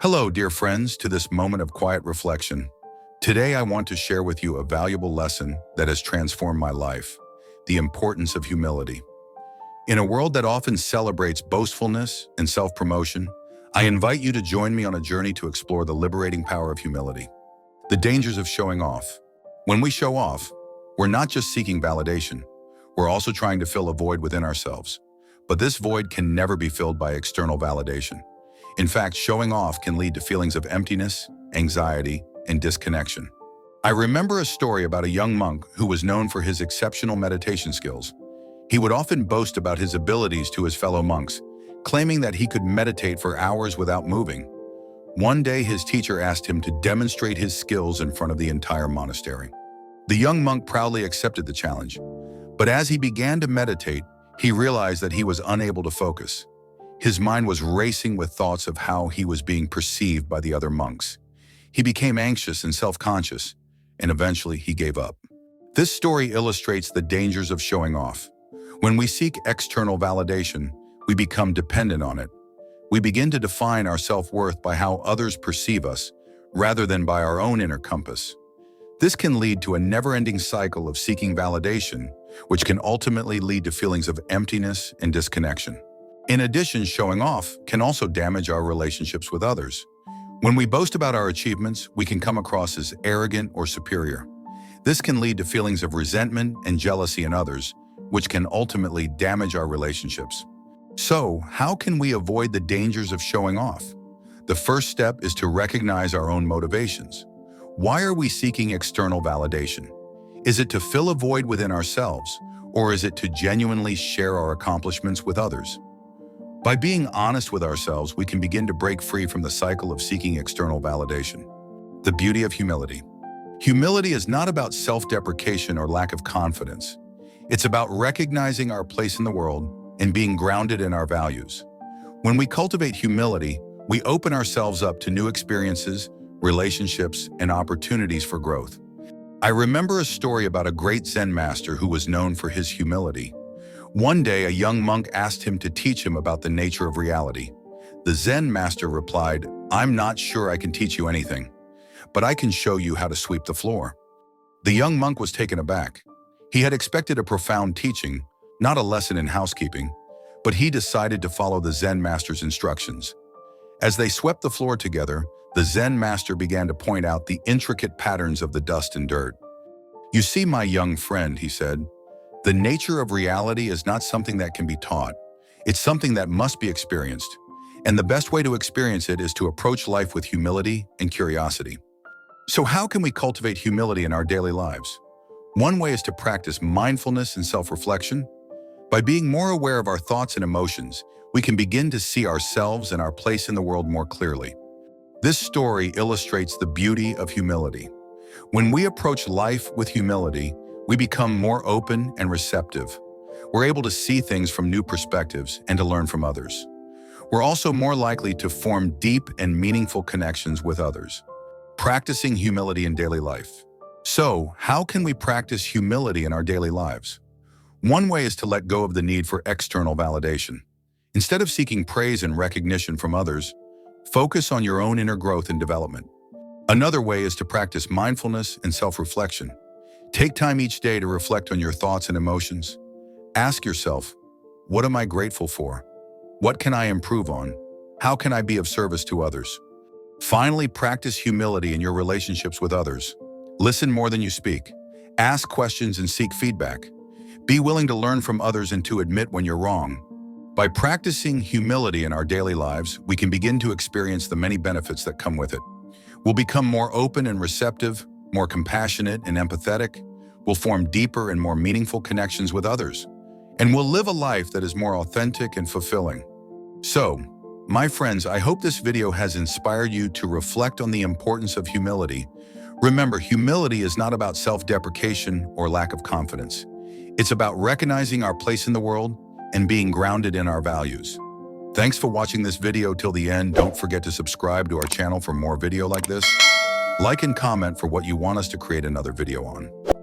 Hello, dear friends, to this moment of quiet reflection. Today, I want to share with you a valuable lesson that has transformed my life: the importance of humility. In a world that often celebrates boastfulness and self-promotion, I invite you to join me on a journey to explore the liberating power of humility. The dangers of showing off. When we show off, we're not just seeking validation, we're also trying to fill a void within ourselves. But this void can never be filled by external validation. In fact, showing off can lead to feelings of emptiness, anxiety, and disconnection. I remember a story about a young monk who was known for his exceptional meditation skills. He would often boast about his abilities to his fellow monks, claiming that he could meditate for hours without moving. One day, his teacher asked him to demonstrate his skills in front of the entire monastery. The young monk proudly accepted the challenge, but as he began to meditate, he realized that he was unable to focus. His mind was racing with thoughts of how he was being perceived by the other monks. He became anxious and self-conscious, and eventually he gave up. This story illustrates the dangers of showing off. When we seek external validation, we become dependent on it. We begin to define our self-worth by how others perceive us, rather than by our own inner compass. This can lead to a never-ending cycle of seeking validation, which can ultimately lead to feelings of emptiness and disconnection. In addition, showing off can also damage our relationships with others. When we boast about our achievements, we can come across as arrogant or superior. This can lead to feelings of resentment and jealousy in others, which can ultimately damage our relationships. So, how can we avoid the dangers of showing off? The first step is to recognize our own motivations. Why are we seeking external validation? Is it to fill a void within ourselves, or is it to genuinely share our accomplishments with others? By being honest with ourselves, we can begin to break free from the cycle of seeking external validation. The beauty of humility. Humility is not about self-deprecation or lack of confidence. It's about recognizing our place in the world and being grounded in our values. When we cultivate humility, we open ourselves up to new experiences, relationships, and opportunities for growth. I remember a story about a great Zen master who was known for his humility. One day, a young monk asked him to teach him about the nature of reality. The Zen master replied, "I'm not sure I can teach you anything, but I can show you how to sweep the floor." The young monk was taken aback. He had expected a profound teaching, not a lesson in housekeeping, but he decided to follow the Zen master's instructions. As they swept the floor together, the Zen master began to point out the intricate patterns of the dust and dirt. "You see, my young friend," he said, "the nature of reality is not something that can be taught. It's something that must be experienced. And the best way to experience it is to approach life with humility and curiosity." So how can we cultivate humility in our daily lives? One way is to practice mindfulness and self-reflection. By being more aware of our thoughts and emotions, we can begin to see ourselves and our place in the world more clearly. This story illustrates the beauty of humility. When we approach life with humility, we become more open and receptive. We're able to see things from new perspectives and to learn from others. We're also more likely to form deep and meaningful connections with others. Practicing humility in daily life. So, how can we practice humility in our daily lives? One way is to let go of the need for external validation. Instead of seeking praise and recognition from others, focus on your own inner growth and development. Another way is to practice mindfulness and self-reflection. Take time each day to reflect on your thoughts and emotions. Ask yourself, what am I grateful for? What can I improve on? How can I be of service to others? Finally, practice humility in your relationships with others. Listen more than you speak. Ask questions and seek feedback. Be willing to learn from others and to admit when you're wrong. By practicing humility in our daily lives, we can begin to experience the many benefits that come with it. We'll become more open and receptive, more compassionate and empathetic. We'll form deeper and more meaningful connections with others. And we'll live a life that is more authentic and fulfilling. So, my friends, I hope this video has inspired you to reflect on the importance of humility. Remember, humility is not about self-deprecation or lack of confidence. It's about recognizing our place in the world and being grounded in our values. Thanks for watching this video till the end. Don't forget to subscribe to our channel for more video like this. Like and comment for what you want us to create another video on.